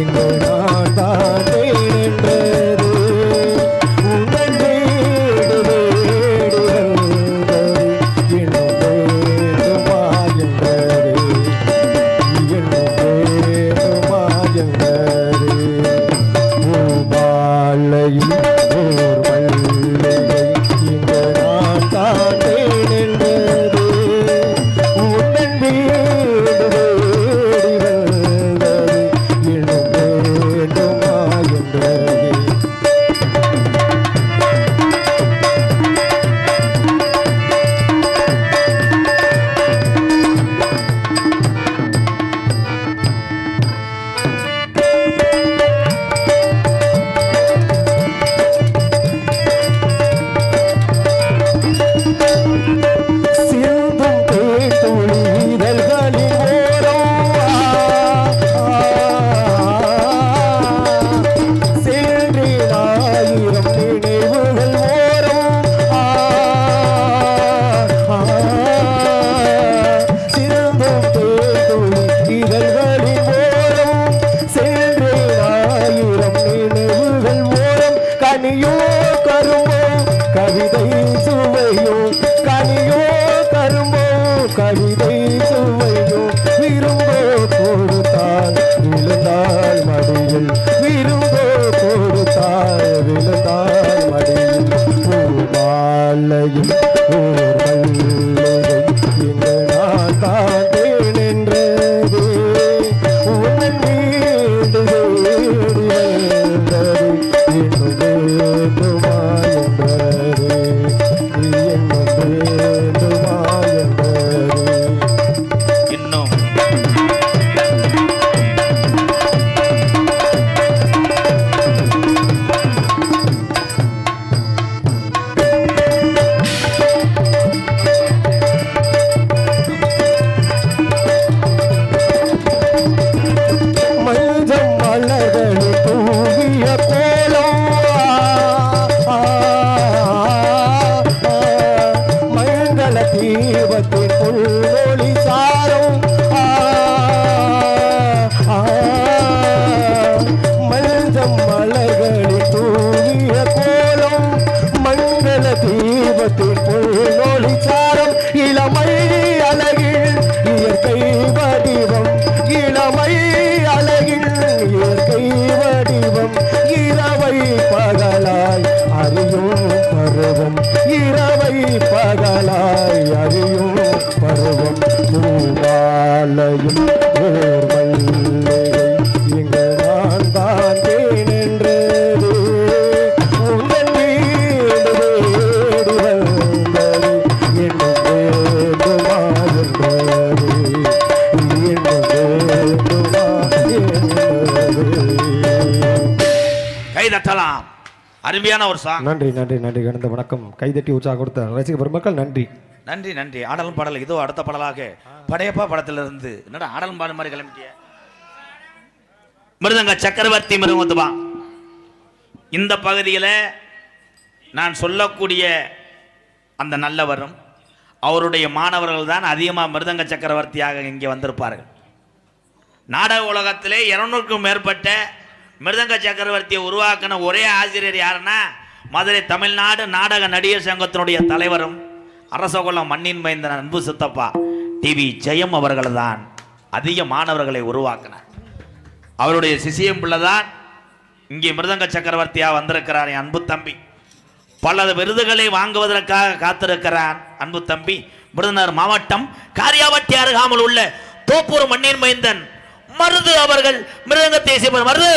இங்கு நான் தானே நின்றது, உங்கள் வீடு வேடி வந்தது, இன்னும் வேண்டுமா என்றது, இன்னும் வேண்டுமா என்றது. பூமாலையில் ஓர் மல்லிகை இங்கு நான் தானே நின்றது, உங்கள் வீடு கவிதை சுவையோ விரும்போ கொடுத்தால் விழுந்தால் மடியில், விரும்போ கொடுத்தால் விழுந்தால் மடியில். பூமாலையில் ஓர் மல்லிகை இங்கு நான் காத்தேன் என்றது, உன் வீடு வேடி வந்தது, இன்னும் வேண்டுமா என்றது, இன்னும் வேண்டுமா என்றது. இளமை அழகில் இயற்கை வடிவம், இளமை அழகில் இயற்கை வடிவம், இரவை பகலாய் அறியும் பருவம், இரவை பகலாய் அறியும் பருவம். பூவாலையும் ஓர் மல்லிகை இங்கு நான் தாண்டேன் என்றது, உங்கள் வீடு வேடி வந்தது, இன்னும் வேண்டுமா என்றது, இன்னும் வேண்டுமா என்றது. கை தட்டலாம். அருமையான ஒரு சாங். நன்றி நன்றி நன்றி. கடந்த வணக்கம். கைதட்டி உற்சாக கொடுத்த ரசிக பெருமக்கள் நன்றி. நன்றி நன்றி. ஆடலும் பாடல் இதோ அடுத்த பாடலாக படையப்பா படத்திலிருந்து. என்னடா ஆடலும் பாடல் மாதிரி கிளம்பிட்டிய? மிருதங்க சக்கரவர்த்தி மிருதங்கத்துவா. இந்த பகுதியில் நான் சொல்லக்கூடிய அந்த நல்லவரும் அவருடைய மாணவர்கள் தான் அதிகமாக மிருதங்க சக்கரவர்த்தியாக இங்கே வந்திருப்பார்கள். நாடக உலகத்திலே 200க்கும் மேற்பட்ட மிருதங்க சக்கரவர்த்தியை உருவாக்கின ஒரே ஆசிரியர் யாருன்னா மதுரை தமிழ்நாடு நாடக நடிகர் சங்கத்தினுடைய தலைவரும் அரசகுலம் மண்ணின் மைந்தன் அன்பு சித்தப்பா டிவி ஜெயம் அவர்கள் தான் அதிக மாணவர்களை உருவாக்கினார். அவருடைய சிசியம் பிள்ளைதான் இங்கே மிருதங்க சக்கரவர்த்தியாக வந்திருக்கிறார். என் அன்பு தம்பி பல விருதுகளை வாங்குவதற்காக காத்திருக்கிறான். அன்பு தம்பி விருதுநகர் மாவட்டம் காரியாவட்டி அருகாமல் உள்ள தோப்பூர் மண்ணின் மைந்தன் மருது அவர்கள் மிருதங்கத்தை இசைப்பவர். மருது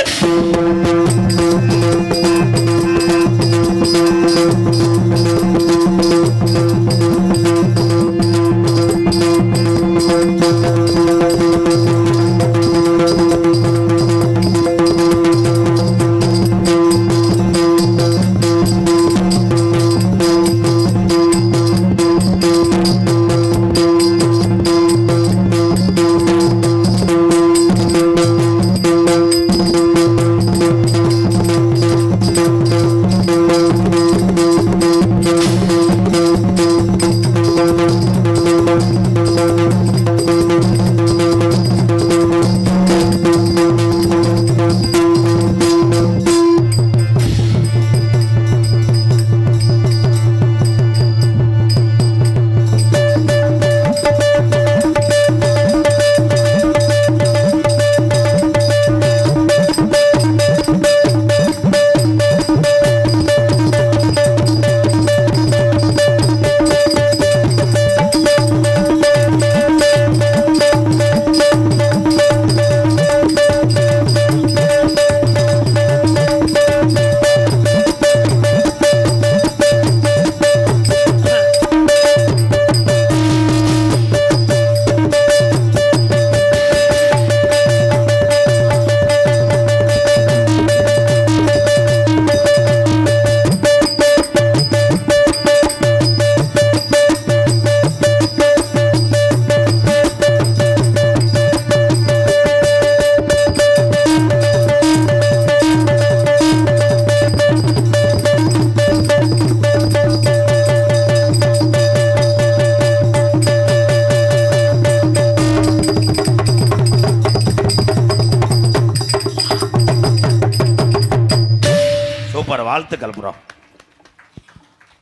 வாழ்த்துக்கள் ப்ரோ.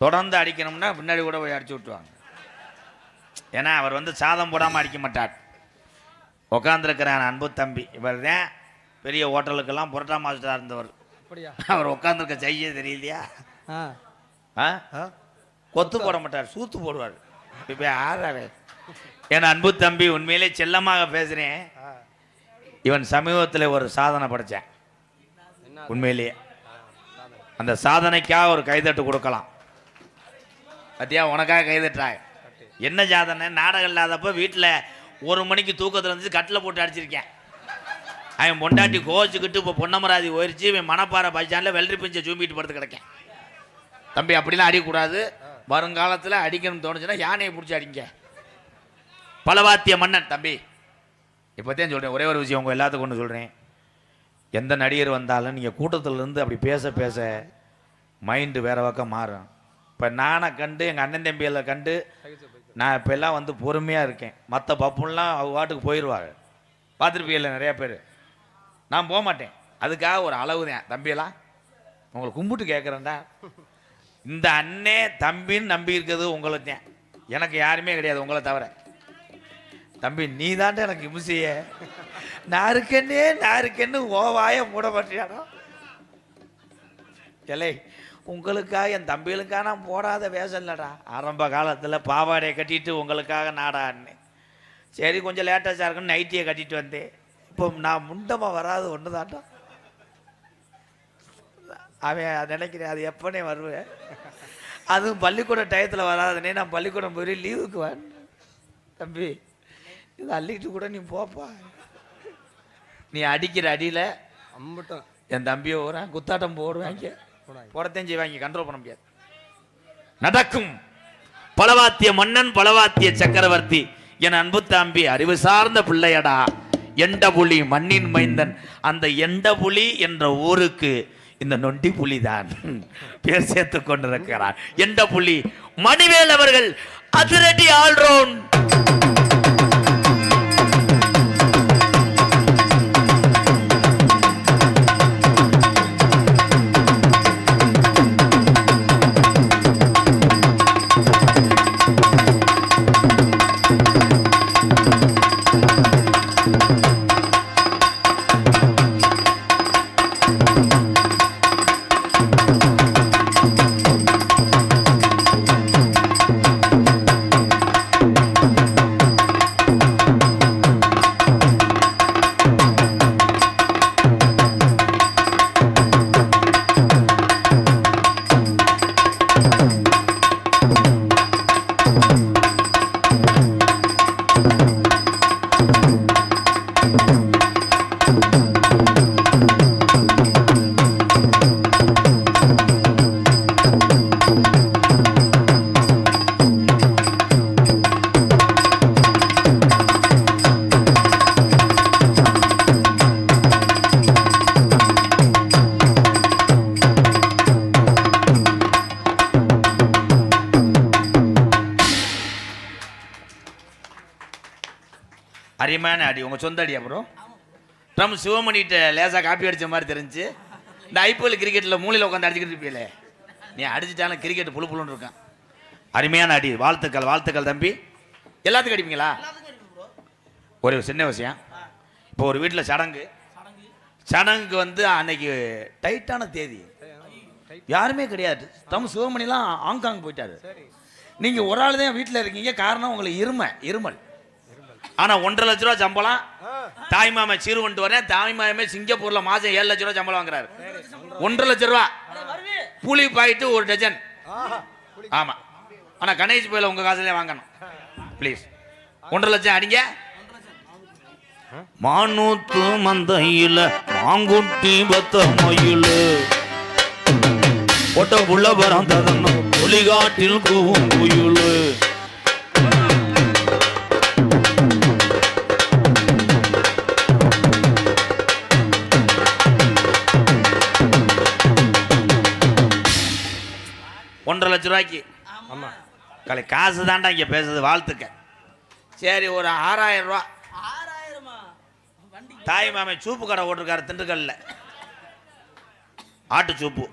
தொடர்ந்து அடிக்கணும்னா பின்னாடி கூட போய் அடிச்சு விட்டுவாங்க. ஏன்னா அவர் வந்து சாதம் போடாமல் அடிக்க மாட்டார். உட்காந்துருக்கிறான் அன்பு தம்பி. இவர் தான் பெரிய ஹோட்டலுக்கெல்லாம் புரோட்டா மாஸ்டராக இருந்தவர். அவர் உட்காந்துருக்க செய்ய தெரியலையா? கொத்து போட மாட்டார், சூத்து போடுவார். இப்போ ஆறாரு என் அன்பு தம்பி உண்மையிலே செல்லமாக பேசுகிறேன். இவன் சமீபத்தில் ஒரு சாதனை படைத்தேன். உண்மையிலேயே அந்த சாதனைக்காக ஒரு கைதட்டு கொடுக்கலாம். பத்தியா உனக்காக கைதட்டாய். என்ன சாதனை? நாடகம் இல்லாதப்போ வீட்டில் 1 மணிக்கு தூக்கத்தில் இருந்துச்சு கட்டில் போட்டு அடிச்சிருக்கேன். அவன் பொண்டாட்டி கோச்சிக்கிட்டு இப்போ பொன்னமராதி போயிடுச்சு. இவன் மணப்பாறை பைச்சானில் வெள்ளரி பிஞ்சை சூம்பிட்டு படுத்து கிடக்கேன். தம்பி அப்படிலாம் அடிக்கக்கூடாது. வருங்காலத்தில் அடிக்கணும்னு தோணுச்சுன்னா யானையை பிடிச்சி அடிங்க. பலவாத்திய மன்னன் தம்பி. இப்போத்தையும் சொல்கிறேன், ஒரே ஒரு விஷயம் உங்கள் எல்லாத்துக்கும் ஒன்று சொல்கிறேன். எந்த நடிகர் வந்தாலும் நீங்கள் கூட்டத்திலேருந்து அப்படி பேச பேச மைண்டு வேறு பக்கம் மாறும். இப்போ நானை கண்டு எங்கள் அண்ணன் தம்பிகளை கண்டு நான் இப்போ எல்லாம் வந்து பொறுமையாக இருக்கேன். மற்ற பப்புலாம் அவங்க வாட்டுக்கு போயிடுவாங்க. பார்த்துருப்பீங்கள நிறையா பேர். நான் போக மாட்டேன். அதுக்காக ஒரு அளவு தான். தம்பியெல்லாம் உங்களை கும்பிட்டு கேட்குறேன்டா. இந்த அண்ணே தம்பின்னு நம்பி இருக்கிறது உங்களை தான். எனக்கு யாருமே கிடையாது உங்களை தவிர. தம்பி நீ தாண்டா எனக்கு இம்சைய. நான் இருக்கேன்னு ஓவாய மூட மாட்டியாடா. எலை உங்களுக்காக என் தம்பிகளுக்காக நான் போடாத வேஷம் இல்லைடா. ஆரம்ப காலத்தில் பாவாடையை கட்டிட்டு உங்களுக்காக நாடான்னு. சரி கொஞ்சம் லேட்டாக இருக்குன்னு நைட்டியை கட்டிட்டு வந்தேன். இப்போ நான் முண்டமாக வராது ஒன்று தாண்டா. அவன் நினைக்கிறேன் அது எப்பனே வருவேன். அதுவும் பள்ளிக்கூட டயத்தில் வராதுனே. நான் பள்ளிக்கூடம் போய் லீவுக்கு வரேன். தம்பி இது அள்ளிட்டு கூட நீ போப்பா. நீ அடிக்கிற அடியில் அம்பட்டும் என் தம்பியை போகிறேன் குத்தாட்டம் போடுவாங்க. போடத்தையும் செய்வாங்க. கண்ட்ரோல் பண்ண முடியாது. நடக்கும் பலவாத்திய மன்னன், பலவாத்திய சக்கரவர்த்தி, என் அன்பு தம்பி அறிவு சார்ந்த பிள்ளையடா. எண்டபுலி மண்ணின் மைந்தன். அந்த எண்டபுலி என்ற ஊருக்கு இந்த நொண்டி புலி தான் பேர் சேர்த்து கொண்டிருக்கிறார். எண்டபுலி மணிவேல் அவர்கள் அதிரடி ஆல்ரவுண்ட். அரிமான அடி. உங்க சொந்த அடியா ப்ரோ? ட்ரம் சிவமணிகிட்ட லேசா காப்பி அடிச்ச மாதிரி தெரிஞ்சு. இந்த ஐபிஎல் கிரிக்கெட்ல மூலையில் உட்காந்து அடிச்சுக்கிட்டு இருப்பீங்களே, நீ அடிச்சுட்டாலும் கிரிக்கெட் புழு புழுன்னு இருக்கான். அருமையான அடி. வாழ்த்துக்கள் வாழ்த்துக்கள் தம்பி. எல்லாத்துக்கும் அடிப்பீங்களா? ஒரு சின்ன விஷயம். இப்போ ஒரு வீட்டில் சடங்குக்கு வந்து அன்னைக்கு டைட்டான தேதி, யாருமே கிடையாது. தம் சிவமணிலாம் ஹாங்காங் போயிட்டாரு. நீங்க ஒரு ஆள் தான் வீட்டில் இருக்கீங்க. காரணம் உங்களுக்கு இருமல். ஆனா 1.5 லட்ச ரூபா சம்பளம். தாய் மாமா சீரு கொண்டு வரேன். தாய் மாமே சிங்கப்பூர்ல மாசம் 7 லட்ச ரூபா சம்பளம் வாங்குறாரு. 1.5 லட்ச ரூபா புளி பாயிட்டு ஒரு டஜன். ஆமா, ஆனா கணேஷ் போயில உங்க காசுல வாங்கணும் ப்ளீஸ். 1.5 லட்சம் அடிங்க. மானூத்து மந்தையில மாங்குட்டி பத்த மயில ஒட்ட புள்ள பறந்ததன்னு ஒளிகாட்டில் கூவும் குயிலு. $1.5 லட்ச ரூபாய்க்கு. ஆமா, காசு தாண்டா இங்க பேசுது. வாழ்த்துக்க. சரி, ஒரு 6000 ரூபா. தாய் மாமே சூப்பு கடை ஓட்டிருக்காரு திண்டுக்கல்ல, ஆட்டு சூப்பு.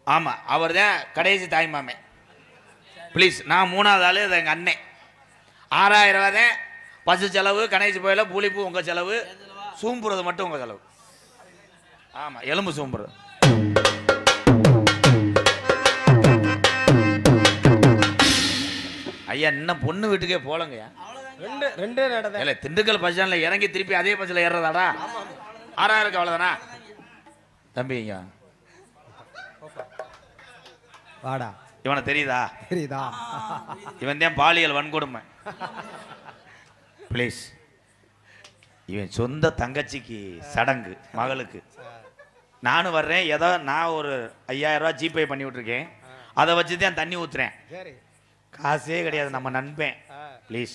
ஆமா, அவர் தான் கடைசி தாய் மாமே. ப்ளீஸ், நான் 3வது ஆளு, அது எங்க அண்ணன். 6000 ரூபா தான் பசு செலவு. கணேசி போயில புளிப்பு உங்க செலவு, சூம்புறது மட்டும் உங்க செலவு. ஆமா, எலும்பு சூம்புறது. ஐயா, இன்னும் பொண்ணு வீட்டுக்கே போலங்கய்யா. ரெண்டு நடந்தேன். இல்ல, திண்டுக்கல் பஸ் ஸ்டாண்ட்ல இறங்கி திருப்பி அதே பஸ்ல ஏறதாடா? 6000 அவ்வளவுதானா தம்பி? இங்க வாடா. இவனை தெரியுதா? இவன் தான் பாலியல் வன்கொடுமை. ப்ளீஸ், இவன் சொந்த தங்கச்சிக்கு சடங்கு, மகளுக்கு. நானும் வர்றேன். ஏதோ நான் ஒரு 5000 ரூபா ஜிபே பண்ணி விட்டுருக்கேன். அதை வச்சு தான் தண்ணி ஊத்துறேன். காசே கிடையாது, நம்ம நண்பன். ப்ளீஸ்,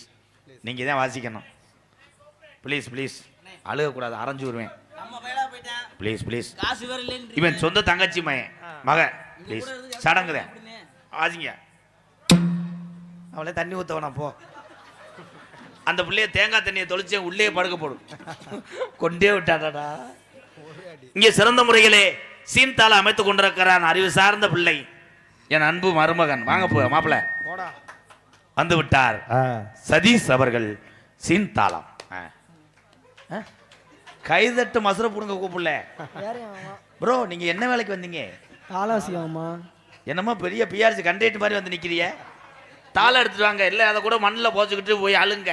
நீங்க தான் வாசிக்கணும். ப்ளீஸ், அழுகக்கூடாது, அரைஞ்சு வருவேன். ப்ளீஸ். இவன் சொந்த தங்கச்சி மக. ப்ளீஸ், சடங்குதான் வாசிங்க. அவளே தண்ணி ஊத்தவனா போ. அந்த பிள்ளைய தேங்காய் தண்ணியை தொளிச்சேன், உள்ளே படுக்க போடும். கொண்டே விட்டாடா. இங்கே சிறந்த முறையிலே சீன்தாள அமைத்துக் கொண்டிருக்கிறான் அறிவு சார்ந்த பிள்ளை, என் அன்பு மருமகன். வாங்க போ மாப்பிள்ள, வந்து விட்டார் சதீஷ் அவர்கள். சீன்தாளம் கைதட்டு மசுர புடுங்க கூப்பிடல ப்ரோ. நீங்க என்ன வேலைக்கு வந்தீங்க? தாளாசியாமா? என்னமோ பெரிய பிஆர்சி கண்டக்டர் மாதிரி வந்து நிக்கிறிய. தாளம் எடுத்துட்டு வாங்க. இல்லை அதை கூட மண்ணில் போச்சுக்கிட்டு போய் அழுங்க.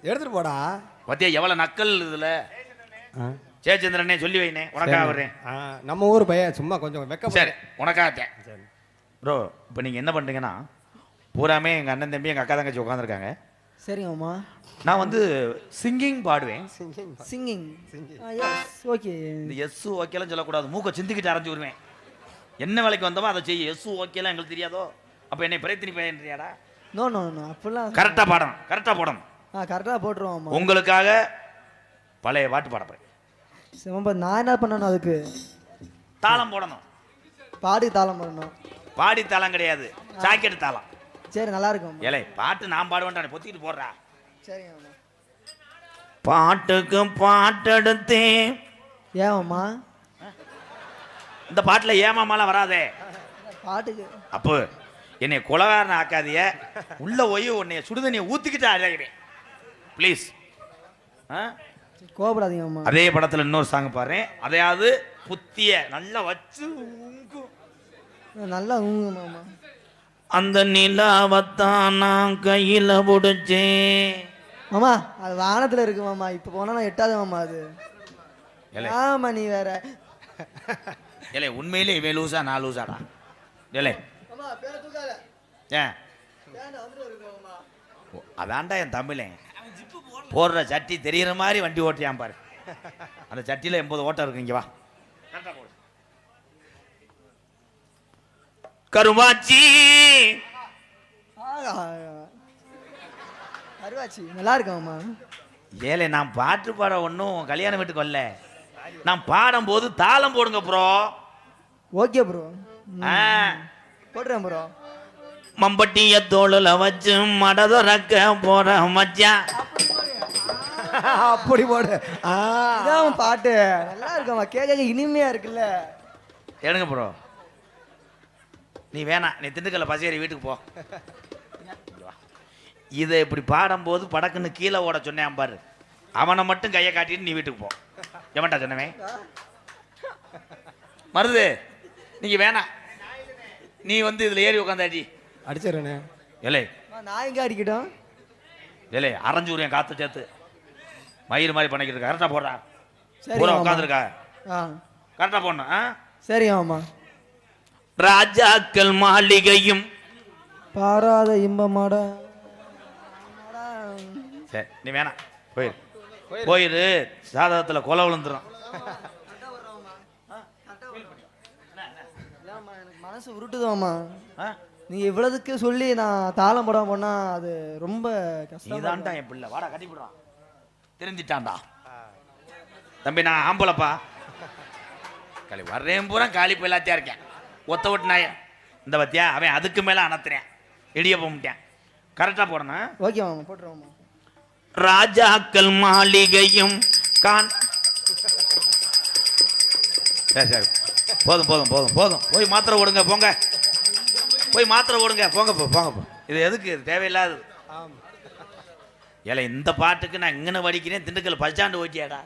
எடுத்துட்டு போடா. பத்தியா எவ்வளவு நக்கல் இதுல. ஜெயச்சந்திரனே சொல்லி வைனே, உனக்காக வர்றேன். நம்ம ஊர் பையன், சும்மா கொஞ்சம் வெக்க. சரி, உனக்காகத்தேன் ப்ரோ. இப்போ நீங்க என்ன பண்றீங்கன்னா, பூராமே எங்க அண்ணன் தம்பி எங்க அக்கா தங்கச்சி உட்காந்துருக்காங்க. சரிங்கம்மா. நான் வந்து சிங்கிங் பாடுவேன். Singing okay. இந்த எஸ் ஓகேலாம் சொல்லக்கூடாது, மூக்க சிந்திக்கிட்டு அரைஞ்சு வருவேன். என்ன வேலைக்கு வந்தோமோ அதை செய்ய. எஸ் ஓகேலாம் எங்களுக்கு தெரியாதோ? அப்போ என்னை பிரயத்தினி பையன்றியாடா? நோ நோ நோ அப்படிலாம் கரெக்டாக பாடணும், கரெக்டாக போடணும். கரெக்டாக போட்டுருவோம் மாமா. உங்களுக்காக பழைய பாட்டு பாட போறேன். சிவம்பா நான் என்ன பண்ணணும்? அதுக்கு தாளம் போடணும். பாடி தாளம் பண்ணணும். பாடி தாளம் கிடையாது, ஜாக்கெட் தாளம். சரி நல்லா இருக்கும் மாமா. ஏலே பாட்டு நான் பாடுவேன்டா, பொத்திக்கிட்டு போடுறா. சரிங்க மாமா. பாட்டுக்கு பாட்டெடுத்தேன். ஏன் மாமா? இந்த பாட்டில் ஏமாமாலாம் வராதே. பாட்டுக்கு அப்போ என்னை குலகாரன் ஆக்காதிய, உள்ள போய் உன்னைய சுடுதண்ணியை ஊற்றிக்கிட்டு அழகிறேன் ப்ளீஸ். கோபப்படாதீங்க மாமா. அதே படத்தில் இன்னொரு சாங் பாரு, அதையாவது புத்திய நல்லா வச்சு ஊங்கும். நல்லா ஊங்க மாமா. அந்த நிலாவத்தான் நான் கையில் பிடிச்சேன். மாமா அது வானத்தில் இருக்கு மாமா. இப்போ போனால் நான் எட்டாது மாமா. அது ஆமா நீ வேற. ஏலே உண்மையிலே இவன் லூசா நான் லூசாடா? ஏலே ஏன் அதான்டா என் தமிழன் போடுற சட்டி தெரிகிற மாதிரி வண்டி ஓட்டியான் பாரு. அந்த சட்டியில் 80 ஓட்டம் இருக்கு. இங்கே வா. கருமாச்சி அருவாச்சி நல்லா இருக்கு மாமா. ஏலே நான் பாட்டு பாட ஒன்றும் கல்யாண வீட்டுக்கு வரல. நான் பாடும்போது தாளம் போடுங்க ப்ரோ. Okay bro. போடுறேன் ப்ரோ. மம்பட்டிய தோளுல வச்சு மடதுறக்க போற மச்சான். அப்படி போடு. இதான் பாட்டு நல்லா இருக்குமா, கேட்க இனிமையா இருக்குல்ல. எடுங்க ப்ரோ. நீ வேணாம், நீ திண்டுக்கல்ல பசேரி வீட்டுக்கு போ. இதை இப்படி பாடும்போது படக்குன்னு கீழே ஓட சொன்னேன் பாரு, அவனை மட்டும் கையை காட்டிட்டு நீ வீட்டுக்கு போ. எவன்டா சொன்னவன்? மருது நீங்க வேணாம், நீ வந்து இதுல ஏறி உட்காந்தாடி அடிச்சிடறேனே. ஏலே நான் எங்க அடிக்கிட்டோம்? ஏலே அரைஞ்சூரியன் காத்து சேர்த்து மயிறு மாதிரி பண்ணிக்கிட்டு இருக்க. கரெக்டாக போடுறா. சரி பூரா மாமா. உட்காந்துருக்கா. ஆ கரெக்டாக போடணும். சரி மாமா. ராஜாக்கள் மாளிகையும் பாராத இன்பமாட. சரி நீ வேணாம், போயிரு போயிரு. சாதகத்தில் கொலை விழுந்துடும். எனக்கு மனசு உருட்டுதாம்மா. நீங்க இவ்வளவுக்கு சொல்லி நான் தாளம் போடாம போனா அது ரொம்ப கஷ்டம். நீதான்டா என் பிள்ளை, வாடா கட்டி போடுறான். தெரிஞ்சிட்டான்டா தம்பி, நான் ஆம்பளப்பா. களி வர்றேன் பூரா காலி போயிலாத்தியா இருக்கேன். ஒத்த விட்டு நாய இந்த பத்தியா அவன் அதுக்கு மேலே அணத்துறேன், இடிய போட்டேன். கரெக்டாக போடணும். ஓகே மாமா, போட்டுருவோம்மா. ராஜாக்கள் மாளிகையும் கான். சரி சரி போதும் போதும் போதும் போதும். போய் மாத்திரை ஓடுங்க போங்க, போய் மாத்திரை ஓடுங்க போங்க போங்க. இது எதுக்கு? இது தேவையில்லாதது. ஏல இந்த பாட்டுக்கு நான் இங்கன வடிக்கிறேன், திண்டுக்கல் பஸ் ஸ்டாண்டு ஓட்டியாடா.